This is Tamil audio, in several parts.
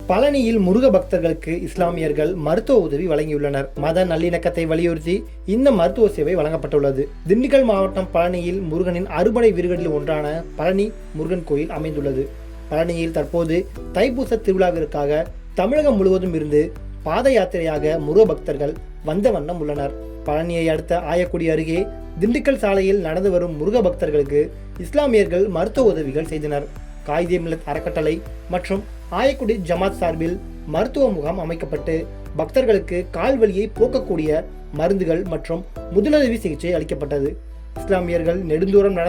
பழனியில் முருக பக்தர்களுக்கு இஸ்லாமியர்கள் மருத்துவ உதவி வழங்கியுள்ளனர். மத நல்லிணக்கத்தை வலியுறுத்தி இந்த மருத்துவ சேவை வழங்கப்பட்டுள்ளது. திண்டுக்கல் மாவட்டம் பழனியில் முருகனின் அறுபடை வீடுகளில் ஒன்றான பழனி முருகன் கோயில் அமைந்துள்ளது. பழனியில் தற்போது தைப்பூச திருவிழாவிற்காக தமிழகம் முழுவதும் இருந்து பாத யாத்திரையாக முருக பக்தர்கள் வந்த வண்ணம் உள்ளனர். பழனியை அடுத்த ஆயக்குடி அருகே திண்டுக்கல் சாலையில் நடந்து வரும் முருக பக்தர்களுக்கு இஸ்லாமியர்கள் மருத்துவ உதவிகள் செய்தனர். காயிதே மில்லத் அறக்கட்டளை மற்றும் ஆயக்குடி ஜமாத் சார்பில் மருத்துவ முகாம் அமைக்கப்பட்டு பக்தர்களுக்கு கால்வலியை போக்கக்கூடிய மருந்துகள் மற்றும் முதலுதவி சிகிச்சை அளிக்கப்பட்டது. இஸ்லாமியர்கள் நெடுந்தூரத்தில்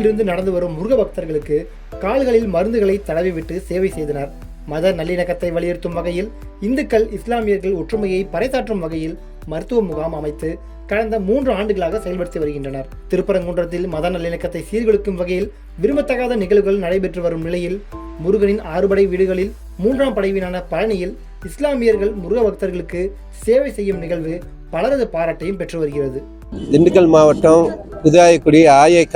இருந்து நடந்து வரும் முருக பக்தர்களுக்கு கால்களில் மருந்துகளை தடவிவிட்டு சேவை செய்தனர். மத நல்லிணக்கத்தை வலியுறுத்தும் வகையில் இந்துக்கள் இஸ்லாமியர்கள் ஒற்றுமையை பறைசாற்றும் வகையில் மருத்துவ முகாம் அமைத்து கடந்த 3 ஆண்டுகளாக செயல்படுத்தி வருகின்றனர். திருப்பரங்குன்றத்தில் மத நல்லிணக்கத்தை சீர்குலைக்கும் வகையில் விரும்பத்தகாத நிகழ்வுகள் நடைபெற்று வரும் நிலையில் முருகனின் 6 படை வீடுகளில் 3ஆம் படைவீனான பழனியில் இஸ்லாமியர்கள் முருக பக்தர்களுக்கு சேவை செய்யும் நிகழ்வு பலரது பாராட்டையும் பெற்று வருகிறது. திண்டுக்கல் மாவட்டம் புதாயக்குடி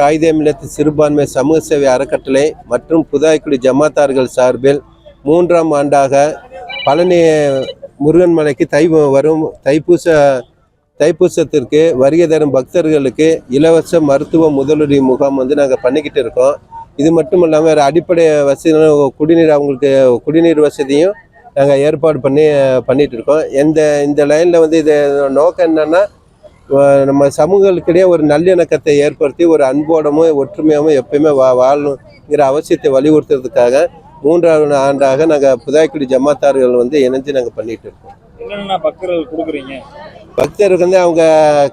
காயிதே மில்லத் சிறுபான்மை சமூக சேவை அறக்கட்டளை மற்றும் புதாயக்குடி ஜமாத்தார்கள் சார்பில் 3ஆம் ஆண்டாக பழனி முருகன் மலைக்கு தைப்பூசத்திற்கு வருகை தரும் பக்தர்களுக்கு இலவச மருத்துவ முதலுதவி முகாம் நாங்கள் பண்ணிக்கிட்டு இருக்கோம். இது மட்டும் இல்லாமல் வேறு அடிப்படை வசதி அவங்களுக்கு குடிநீர் வசதியும் நாங்கள் ஏற்பாடு பண்ணிட்டு இருக்கோம். இந்த லைனில் இது நோக்கம் என்னன்னா, நம்ம சமூகங்களுக்கிடையே ஒரு நல்லிணக்கத்தை ஏற்படுத்தி ஒரு அன்போடமும் ஒற்றுமையாகவும் எப்பயுமே வாழணுங்கிற அவசியத்தை வலியுறுத்துறதுக்காக 3ஆவது ஆண்டாக நாங்கள் புதாயக்குடி ஜமாத்தார்கள் இணைஞ்சு நாங்கள் பண்ணிட்டு இருக்கோம். என்னென்ன பக்தர்கள் கொடுக்குறீங்க? பக்தருக்கு அவங்க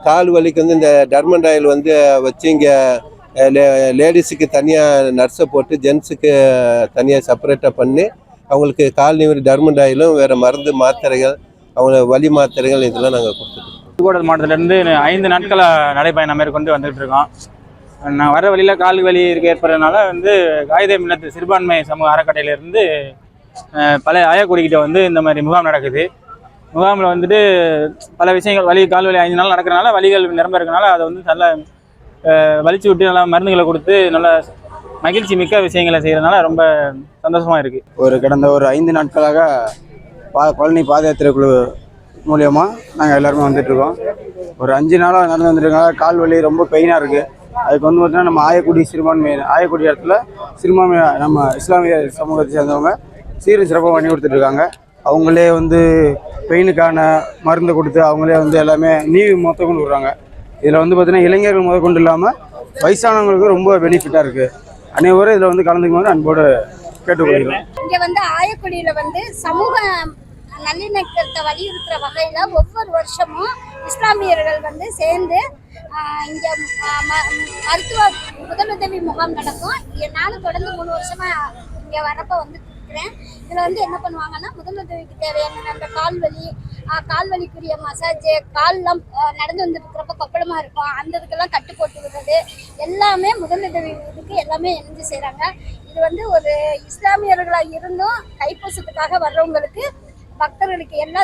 கால் வலிக்கு இந்த டர்மண்ட் ஆயில் வச்சு இங்கே லேடிஸுக்கு தனியாக நர்ஸை போட்டு ஜென்ஸுக்கு தனியாக செப்பரேட்டாக பண்ணி அவங்களுக்கு கால் நிவரி டர்மண்ட் ஆயிலும் வேறு மருந்து மாத்திரைகள் அவங்க வலி மாத்திரைகள் இதெல்லாம் நாங்கள் கொடுத்துருக்கோம். புதுக்கோட்டை மாவட்டத்திலேருந்து 5 நாட்களாக நடைபயணம் மேற்கொண்டு வந்துட்டு இருக்கோம். நான் வர வழியில் கால் வலி ஏற்படுறதுனால காயிதே மில்லத் சிறுபான்மை சமூக அறக்கட்டையிலேருந்து பல ஆயக்குடிக்கிட்ட இந்த மாதிரி முகாம் நடக்குது. முகாமில் பல விஷயங்கள் கால் வலி 5 நாள் நடக்கிறனால வலிகள் நிரம்ப இருக்கனால அதை நல்லா வலிச்சு விட்டு நல்லா மருந்துகளை கொடுத்து நல்லா மகிழ்ச்சி மிக்க விஷயங்களை செய்கிறதுனால ரொம்ப சந்தோஷமாக இருக்குது. கடந்த 5 நாட்களாக பழனி பாத யாத்திரை குழு மூலியமாக நாங்கள் எல்லாருமே வந்துட்டுருக்கோம். 5 நாளாக நடந்து வந்துருக்கனால கால் வலி ரொம்ப பெயினாக இருக்குது. அதுக்கு பார்த்தீங்கன்னா நம்ம ஆயக்குடி இடத்துல சிறுபான்மை நம்ம இஸ்லாமிய சமூகத்தை சேர்ந்தவங்க சீரும் சிறப்பாக பண்ணி கொடுத்துட்ருக்காங்க. அவங்களே பெயினுக்கான மருந்து கொடுத்து அவங்களே எல்லாமே நீவி மொத்தம் கொண்டு விடுறாங்க. இதில் பார்த்தீங்கன்னா இளைஞர்கள் முதற்கொண்டு இல்லாமல் வயசானவங்களுக்கு ரொம்ப பெனிஃபிட்டாக இருக்குது. அனைவரும் இதில் கலந்துக்கும்போது அன்போடு கேட்டுக்கொள்கிறோம். இங்கே ஆயக்குடியில் சமூக நல்லிணக்கத்தை வலியுறுத்துற வகையில் ஒவ்வொரு வருஷமும் இஸ்லாமியர்கள் சேர்ந்து இங்கே மருத்துவ முதலுதவி முகாம் நடக்கும். நானும் தொடர்ந்து 3 வருஷமா இங்கே வரப்போ இருக்கிறேன். இதில் என்ன பண்ணுவாங்கன்னா, முதலுதவிக்கு தேவையான அந்த கால்வலிக்குரிய மசாஜ், கால்லாம் நடந்து இருக்கிறப்ப கொப்பளமாக இருக்கும், அந்த இதுக்கெல்லாம் கட்டு போட்டு விடுறது எல்லாமே முதலுதவி இதுக்கு எல்லாமே இணைஞ்சு செய்கிறாங்க. இது ஒரு இஸ்லாமியர்களாக இருந்தும் தைப்பூசத்துக்காக வர்றவங்களுக்கு பக்தர்களுக்கு எல்லா